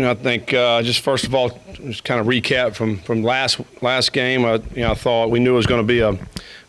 I think just first of all, just kind of recap from last game. I thought we knew it was going to be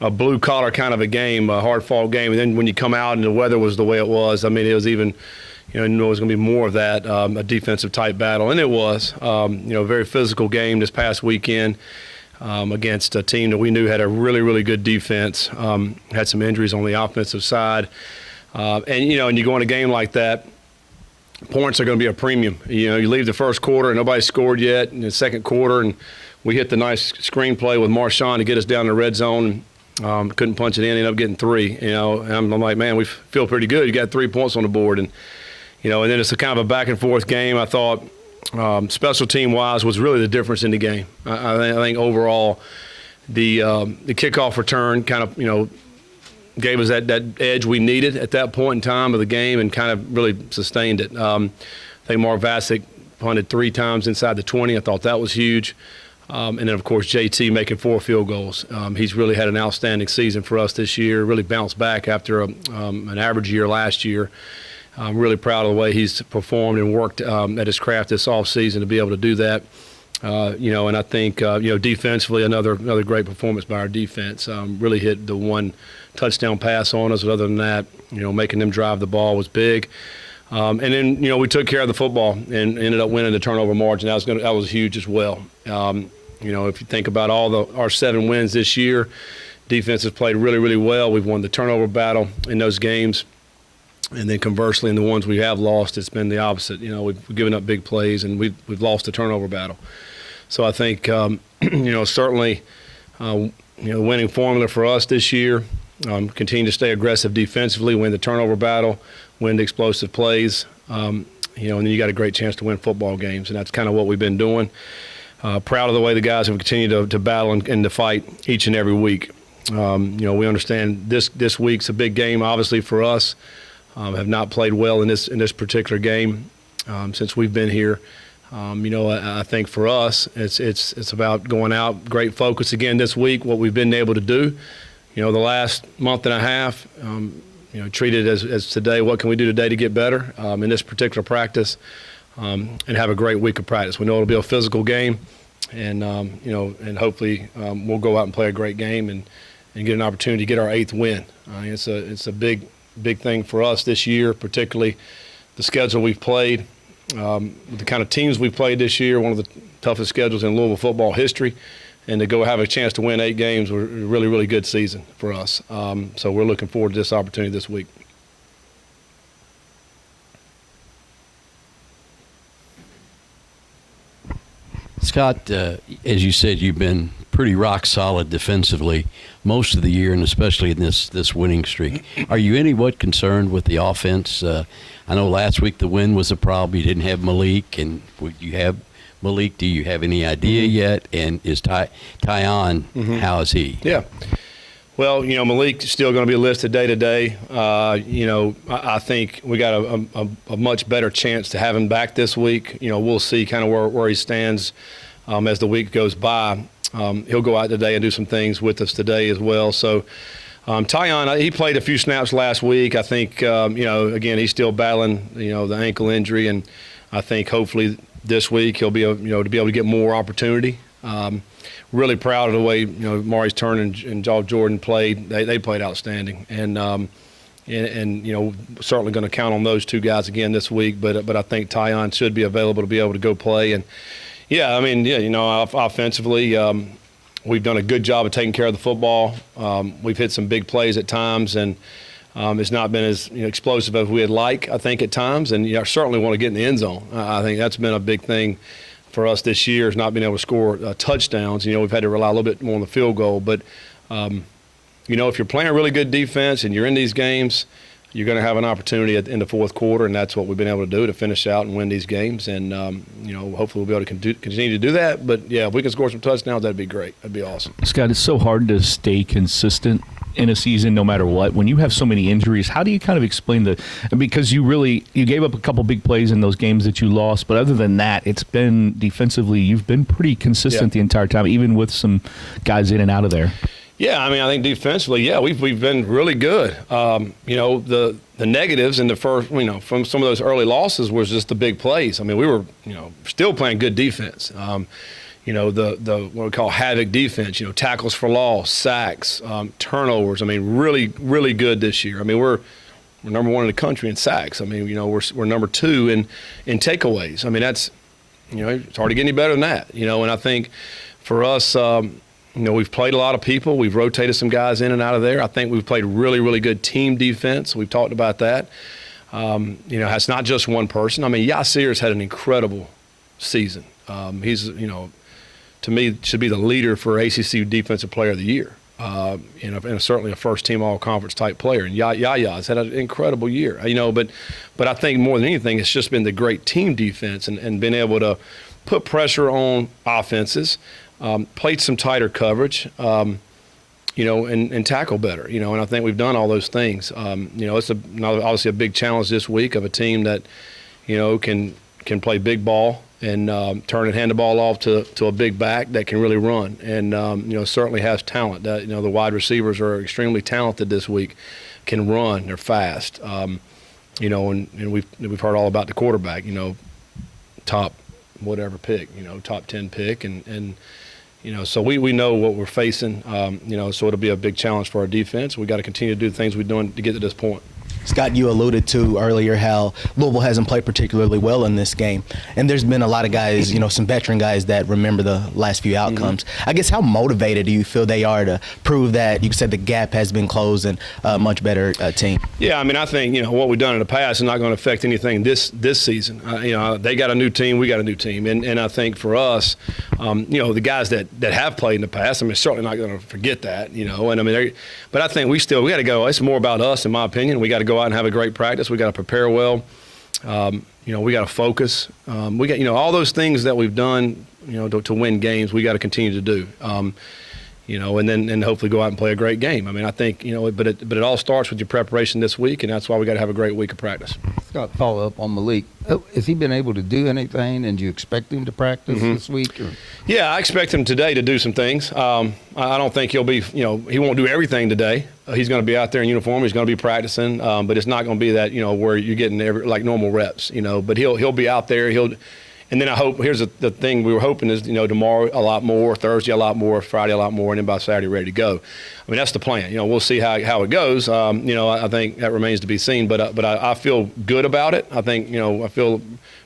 a blue collar kind of a game, a hard fought game. And then when you come out and the weather was the way it was, I mean, it was even, you knew it was going to be more of that, a defensive type battle, and it was. A very physical game this past weekend against a team that we knew had a really, really good defense. Had some injuries on the offensive side, and you go in a game like that. Points are going to be a premium. You leave the first quarter and nobody scored yet in the second quarter, and we hit the nice screenplay with Marshawn to get us down the red zone. Couldn't punch it in, ended up getting 3. And I'm like, man, we feel pretty good. You got 3 points on the board, and and then it's a kind of a back and forth game. I thought special team wise was really the difference in the game. I think overall the kickoff return kind of gave us that edge we needed at that point in time of the game and kind of really sustained it. I think Mark Vasic punted 3 times inside the 20. I thought that was huge. And then, of course, JT making 4 field goals. He's really had an outstanding season for us this year, really bounced back after an average year last year. I'm really proud of the way he's performed and worked at his craft this offseason to be able to do that. And I think, defensively, another great performance by our defense. Really hit the 1 touchdown pass on us. But other than that, making them drive the ball was big. And then, we took care of the football and ended up winning the turnover margin. That was huge as well. If you think about our 7 wins this year, defense has played really, really well. We've won the turnover battle in those games. And then conversely, in the ones we have lost, it's been the opposite. We've given up big plays and we've lost the turnover battle. So I think, certainly, winning formula for us this year. Continue to stay aggressive defensively, win the turnover battle, win the explosive plays, and then you got a great chance to win football games, and that's kind of what we've been doing. Proud of the way the guys have continued to battle and to fight each and every week. We understand this week's a big game, obviously, for us. Have not played well in this particular game since we've been here. I think for us, it's about going out, great focus again this week. What we've been able to do. The last month and a half, treat it as today. What can we do today to get better in this particular practice, and have a great week of practice? We know it'll be a physical game, and and hopefully we'll go out and play a great game and get an opportunity to get our 8th win. It's a big thing for us this year, particularly the schedule we've played, the kind of teams we've played this year. One of the toughest schedules in Louisville football history. And to go have a chance to win 8 games was a really, really good season for us. So we're looking forward to this opportunity this week. Scott, as you said, you've been pretty rock solid defensively most of the year, and especially in this winning streak. Are you anywhat concerned with the offense? I know last week the win was a problem. You didn't have Malik, and you have Malik. Do you have any idea yet? And is Tyon, how is he? Yeah. Well, Malik is still going to be listed day to day. I think we got a much better chance to have him back this week. We'll see kind of where he stands as the week goes by. He'll go out today and do some things with us today as well. So Tyon, he played a few snaps last week. I think, again, he's still battling, the ankle injury, and I think hopefully this week he'll be to be able to get more opportunity. Really proud of the way Maurice Turner and Joel Jordan played. They played outstanding, and certainly going to count on those 2 guys again this week. But I think Tyon should be available to be able to go play. And offensively, we've done a good job of taking care of the football. We've hit some big plays at times, and it's not been as explosive as we'd like, I think, at times. And I certainly want to get in the end zone. I think that's been a big thing for us this year, is not being able to score touchdowns. We've had to rely a little bit more on the field goal. But, if you're playing a really good defense and you're in these games, you're going to have an opportunity in the fourth quarter, and that's what we've been able to do to finish out and win these games. And, hopefully we'll be able to continue to do that. But, yeah, if we can score some touchdowns, that'd be great. That'd be awesome. Scott, it's so hard to stay consistent in a season no matter what. When you have so many injuries, how do you kind of explain because you gave up a couple big plays in those games that you lost, but other than that, it's been defensively, you've been pretty consistent the entire time, even with some guys in and out of there. Yeah, I mean, I think defensively, yeah, we've been really good. The negatives in the first, from some of those early losses was just the big plays. I mean, we were, still playing good defense. The what we call havoc defense. Tackles for loss, sacks, turnovers. I mean, really, really good this year. I mean, we're number one in the country in sacks. I mean, we're number two in takeaways. I mean, that's, it's hard to get any better than that. And I think for us. We've played a lot of people. We've rotated some guys in and out of there. I think we've played really, really good team defense. We've talked about that. It's not just one person. I mean, Yasir's had an incredible season. He's, to me, should be the leader for ACC Defensive Player of the Year. And certainly a first-team All-Conference type player. And Yaya's had an incredible year. But I think more than anything, it's just been the great team defense and been able to put pressure on offenses. Played some tighter coverage, and tackle better, and I think we've done all those things. It's obviously a big challenge this week of a team that, can play big ball and turn and hand the ball off to a big back that can really run and, certainly has talent. The wide receivers are extremely talented this week, can run, they're fast, and we've heard all about the quarterback, top whatever pick, top 10 pick and so we know what we're facing, so it'll be a big challenge for our defense. We got to continue to do the things we're doing to get to this point. Scott, you alluded to earlier how Louisville hasn't played particularly well in this game. And there's been a lot of guys, some veteran guys that remember the last few outcomes. Mm-hmm. I guess how motivated do you feel they are to prove that, you said the gap has been closed and a much better team? Yeah, I mean, I think, what we've done in the past is not going to affect anything this season. They got a new team, we got a new team. And I think for us, the guys that have played in the past, I mean, certainly not going to forget that, And I mean, but I think we got to go. It's more about us, in my opinion. We got to go out and have a great practice. We got to prepare well. We got to focus. We got, all those things that we've done, to win games, we got to continue to do. And then hopefully go out and play a great game. I mean, I think, but it all starts with your preparation this week, and that's why we got to have a great week of practice. Scott, follow up on Malik. Has he been able to do anything, and do you expect him to practice this week? Or? Yeah, I expect him today to do some things. I don't think he'll be, he won't do everything today. He's going to be out there in uniform. He's going to be practicing, but it's not going to be that, where you're getting like normal reps, But he'll be out there. And then I hope, here's the thing we were hoping is, tomorrow a lot more, Thursday a lot more, Friday a lot more, and then by Saturday ready to go. I mean, that's the plan. We'll see how it goes. I think that remains to be seen, but I feel good about it. I think, I feel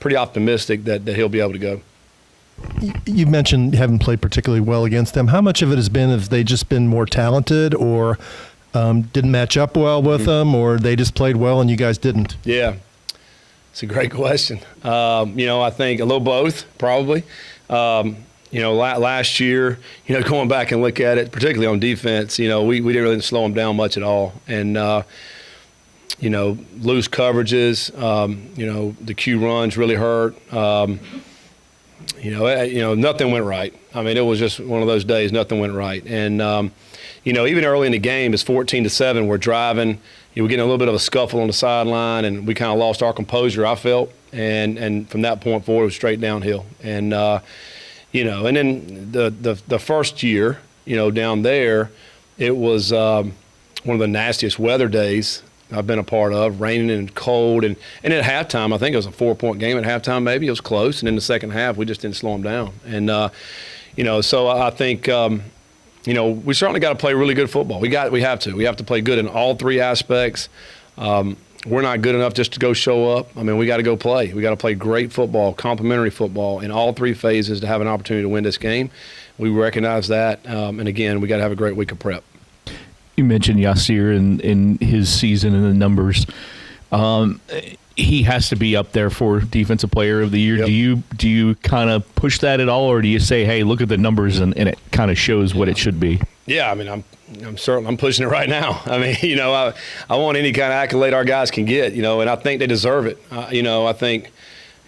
pretty optimistic that he'll be able to go. You mentioned you haven't played particularly well against them. How much of it has been, have they just been more talented or didn't match up well with them, or they just played well and you guys didn't? Yeah. It's a great question. I think a little both, probably. Last year, going back and look at it, particularly on defense, we didn't really slow them down much at all. And, loose coverages, the Q runs really hurt. Nothing went right. I mean, it was just one of those days, nothing went right. And, even early in the game, it's 14-7, we're driving. We're getting a little bit of a scuffle on the sideline, and we kind of lost our composure, I felt. And from that point forward, it was straight downhill. And, and then the first year, down there, it was one of the nastiest weather days I've been a part of, raining and cold. And at halftime, I think it was a 4-point game at halftime maybe. It was close. And in the second half, we just didn't slow them down. And, so I think we certainly got to play really good football. We have to play good in all three aspects. We're not good enough just to go show up. I mean, we got to go play. We got to play great football, complimentary football in all three phases to have an opportunity to win this game. We recognize that. And again, we got to have a great week of prep. You mentioned Yasir in his season and the numbers. He has to be up there for Defensive Player of the Year. Yep. Do you kind of push that at all, or do you say, hey, look at the numbers and it kind of shows what it should be? Yeah, I mean, I'm pushing it right now. I mean, I want any kind of accolade our guys can get, and I think they deserve it. I think,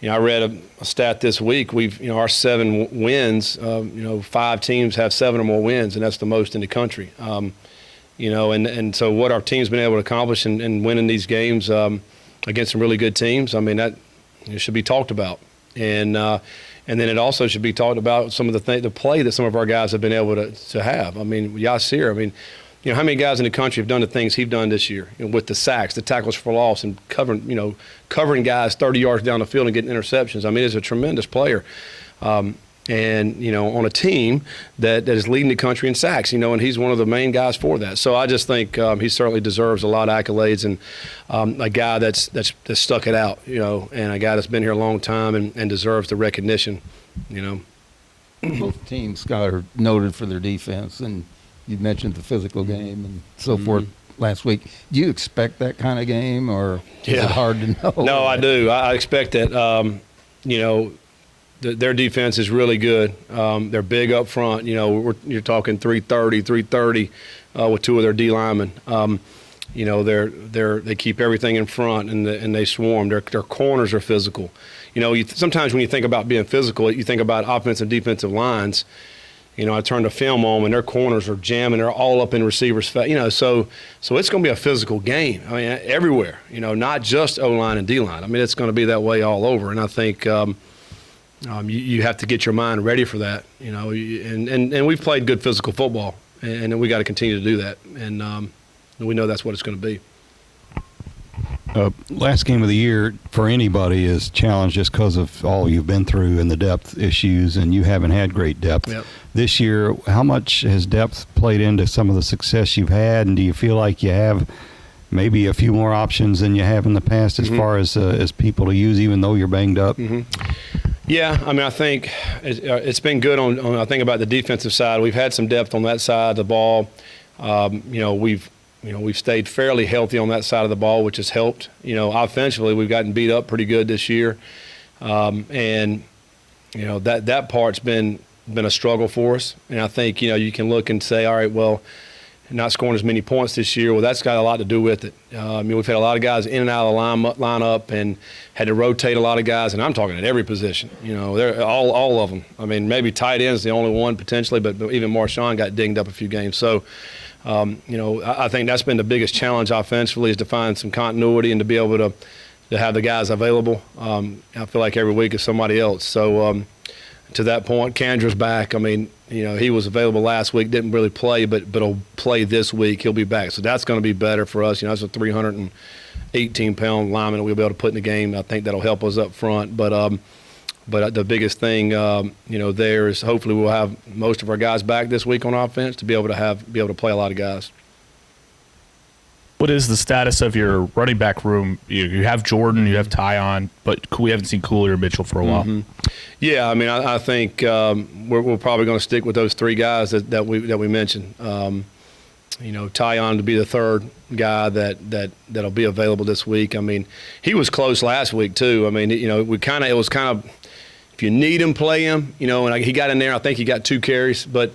I read a stat this week. Our 7 wins, 5 teams have 7 or more wins, and that's the most in the country. And so what our team's been able to accomplish in winning these games against some really good teams, I mean, that should be talked about. And then it also should be talked about some of the play that some of our guys have been able to have. I mean, Yasir, how many guys in the country have done the things he's done this year with the sacks, the tackles for loss, and covering guys 30 yards down the field and getting interceptions. I mean, he's a tremendous player. And on a team that is leading the country in sacks, and he's one of the main guys for that. So I just think he certainly deserves a lot of accolades, and a guy that's stuck it out, and a guy that's been here a long time and deserves the recognition, Both teams, Scott, are noted for their defense, and you mentioned the physical game and so forth last week. Do you expect that kind of game, or is it hard to know? No, I do. I expect that. Their defense is really good. They're big up front. You're talking 330 with two of their D linemen. They keep everything in front and they swarm. Their corners are physical. Sometimes when you think about being physical, you think about offensive and defensive lines. I turned the film on and their corners are jamming. They're all up in receivers' face. So it's going to be a physical game. I mean, everywhere. Not just O line and D line. I mean, it's going to be that way all over. And I think. You have to get your mind ready for that, and we've played good physical football, and we got to continue to do that, and we know that's what it's going to be. Last game of the year for anybody is challenged just because of all you've been through and the depth issues, and you haven't had great depth. Yep. This year, how much has depth played into some of the success you've had, and do you feel like you have maybe a few more options than you have in the past as far as people to use, even though you're banged up? Yeah, I mean, I think it's been good on I think about the defensive side. We've had some depth on that side of the ball. We've stayed fairly healthy on that side of the ball, which has helped. Offensively, we've gotten beat up pretty good this year, and that part's been a struggle for us. And I think you can look and say, all right, well, not scoring as many points this year. Well, that's got a lot to do with it. We've had a lot of guys in and out of the lineup and had to rotate a lot of guys, and I'm talking at every position. They're all of them. I mean, maybe tight end is the only one potentially, but even Marshawn got dinged up a few games. So, I think that's been the biggest challenge offensively, is to find some continuity and to be able to have the guys available. I feel like every week is somebody else. So, to that point, Kandra's back. I mean, he was available last week, didn't really play, but he'll play this week. He'll be back. So that's going to be better for us. That's a 318-pound lineman that we'll be able to put in the game. I think that'll help us up front. But the biggest thing, there is hopefully we'll have most of our guys back this week on offense to be able to play a lot of guys. What is the status of your running back room? You have Jordan, you have Tyon, but we haven't seen Cooley or Mitchell for a while. Yeah, I mean, I think we're probably going to stick with those three guys that we mentioned. Tyon to be the third guy that'll be available this week. I mean, he was close last week too. I mean, it was kind of if you need him, play him. And he got in there. I think he got 2 carries, but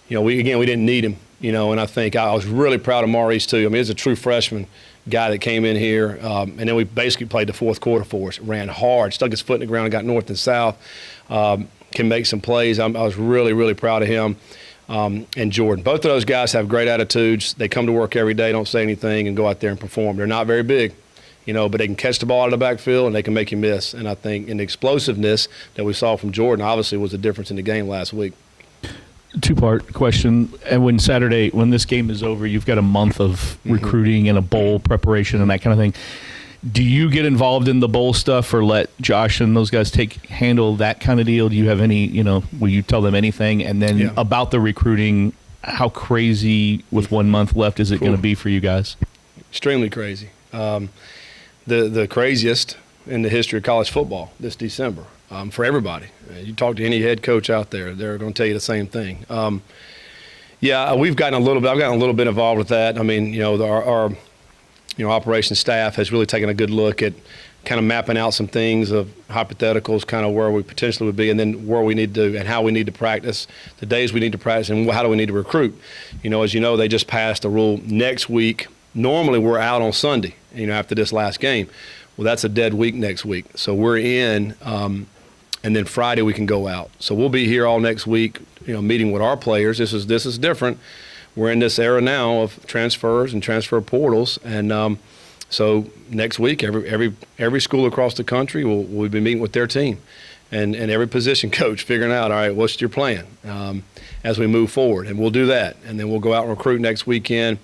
we didn't need him. And I think I was really proud of Maurice too. I mean, he's a true freshman guy that came in here, and then we basically played the fourth quarter for us. Ran hard, stuck his foot in the ground, and got north and south. Can make some plays. I was really, really proud of him and Jordan. Both of those guys have great attitudes. They come to work every day, don't say anything, and go out there and perform. They're not very big, but they can catch the ball out of the backfield and they can make you miss. And I think in the explosiveness that we saw from Jordan obviously was the difference in the game last week. 2-part question. And when this game is over, you've got a month of recruiting and a bowl preparation and that kind of thing. Do you get involved in the bowl stuff, or let Josh and those guys handle that kind of deal? Do you have any, will you tell them anything? And then about the recruiting, how crazy with 1 month left is it going to be for you guys? Extremely crazy. The craziest in the history of college football this December. For everybody. You talk to any head coach out there, they're going to tell you the same thing. I've gotten a little bit involved with that. I mean, our operations staff has really taken a good look at kind of mapping out some things of hypotheticals, kind of where we potentially would be, and then where we need to and how we need to practice, the days we need to practice, and how do we need to recruit. As you know, they just passed a rule next week. Normally we're out on Sunday, after this last game. Well, that's a dead week next week. So we're in, and then Friday we can go out. So we'll be here all next week, meeting with our players. This is different. We're in this era now of transfers and transfer portals, and so next week every school across the country will be meeting with their team, and every position coach figuring out, all right, what's your plan as we move forward, and we'll do that, and then we'll go out and recruit next weekend,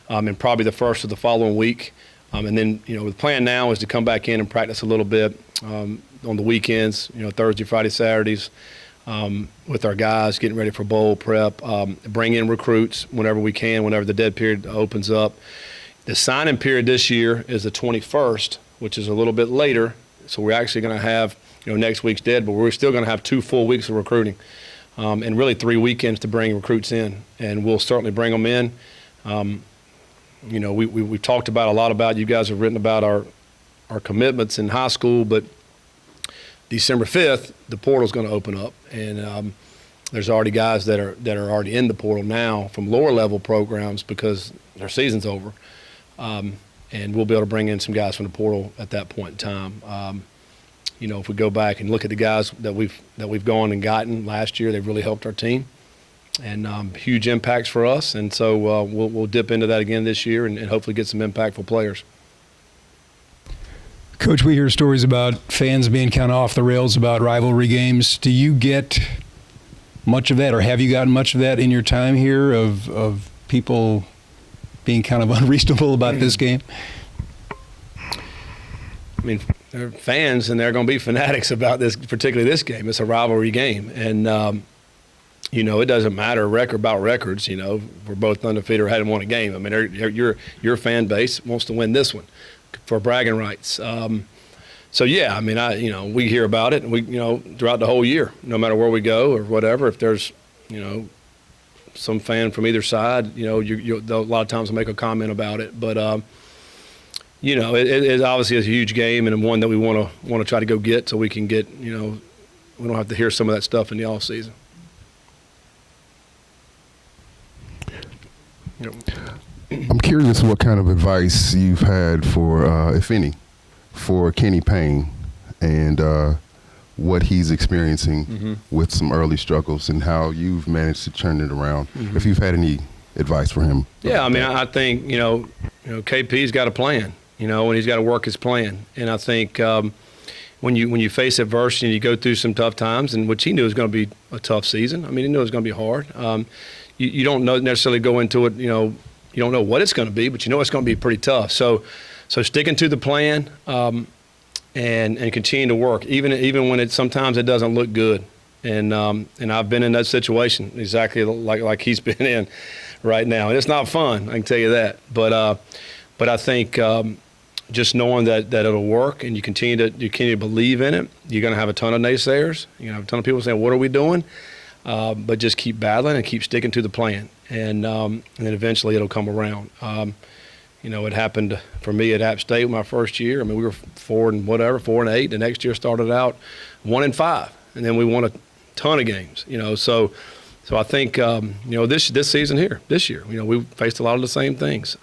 and probably the first of the following week, and then the plan now is to come back in and practice a little bit on the weekends, Thursday, Friday, Saturdays, with our guys getting ready for bowl prep, bring in recruits whenever we can, whenever the dead period opens up. The signing period this year is the 21st, which is a little bit later, so we're actually going to have next week's dead, but we're still going to have 2 full weeks of recruiting, and really 3 weekends to bring recruits in, and we'll certainly bring them in. We talked about a lot about, you guys have written about our commitments in high school, but December 5th, the portal's going to open up, and there's already guys that are already in the portal now from lower level programs because their season's over, and we'll be able to bring in some guys from the portal at that point in time. If we go back and look at the guys that we've gone and gotten last year, they've really helped our team, and huge impacts for us. And so we'll dip into that again this year and hopefully get some impactful players. Coach, we hear stories about fans being kind of off the rails about rivalry games. Do you get much of that, or have you gotten much of that in your time here of people being kind of unreasonable about this game? I mean, they're fans, and they're going to be fanatics about this, particularly this game. It's a rivalry game, and it doesn't matter about records. We're both undefeated or hadn't won a game. I mean, your fan base wants to win this one for bragging rights. Yeah, I mean, we hear about it, and we throughout the whole year, no matter where we go or whatever. If there's some fan from either side, a lot of times will make a comment about it, but. It obviously is a huge game and one that we want to try to go get so we can get, we don't have to hear some of that stuff in the off season. I'm curious what kind of advice you've had for, if any, for Kenny Payne and what he's experiencing with some early struggles and how you've managed to turn it around. If you've had any advice for him. Yeah, I mean, I think, KP's got a plan. And he's got to work his plan. And I think when you face adversity and you go through some tough times, and which he knew was going to be a tough season. I mean, he knew it was going to be hard. You don't necessarily go into it. You don't know what it's going to be, but it's going to be pretty tough. So sticking to the plan and continue to work, even when sometimes it doesn't look good. And I've been in that situation exactly like he's been in right now, and it's not fun. I can tell you that. But I think just knowing that it'll work, and you continue to believe in it, you're going to have a ton of naysayers. You're going to have a ton of people saying, "What are we doing?" But just keep battling and keep sticking to the plan, and then eventually it'll come around. It happened for me at App State my first year. I mean, we were 4-8. The next year started out 1-5, and then we won a ton of games. So I think this season this year, we faced a lot of the same things.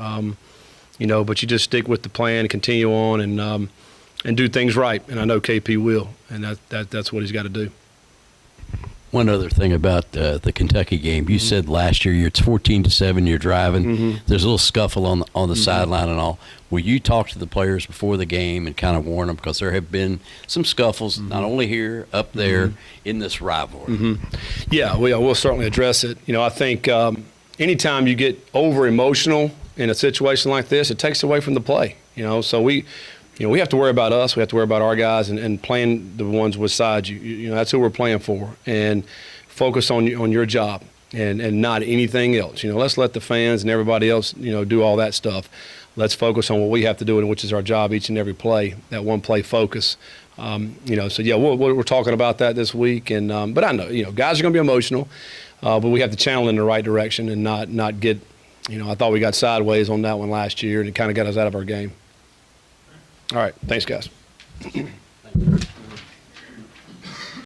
But you just stick with the plan, continue on, and do things right. And I know KP will, and that's what he's got to do. One other thing about the Kentucky game, you said last year it's 14-7. You're driving. There's a little scuffle on the sideline and all. Will you talk to the players before the game and kind of warn them, because there have been some scuffles, not only here, up there in this rivalry? Yeah, we'll certainly address it. I think anytime you get over emotional in a situation like this, it takes away from the play. So we have to worry about us. We have to worry about our guys and playing the ones beside you. That's who we're playing for, and focus on your job and not anything else. Let's let the fans and everybody else do all that stuff. Let's focus on what we have to do, which is our job each and every play. That one play focus. So yeah, we're talking about that this week, and but I know guys are going to be emotional, but we have to channel in the right direction and not get. I thought we got sideways on that one last year, and it kind of got us out of our game. All right. Thanks, guys.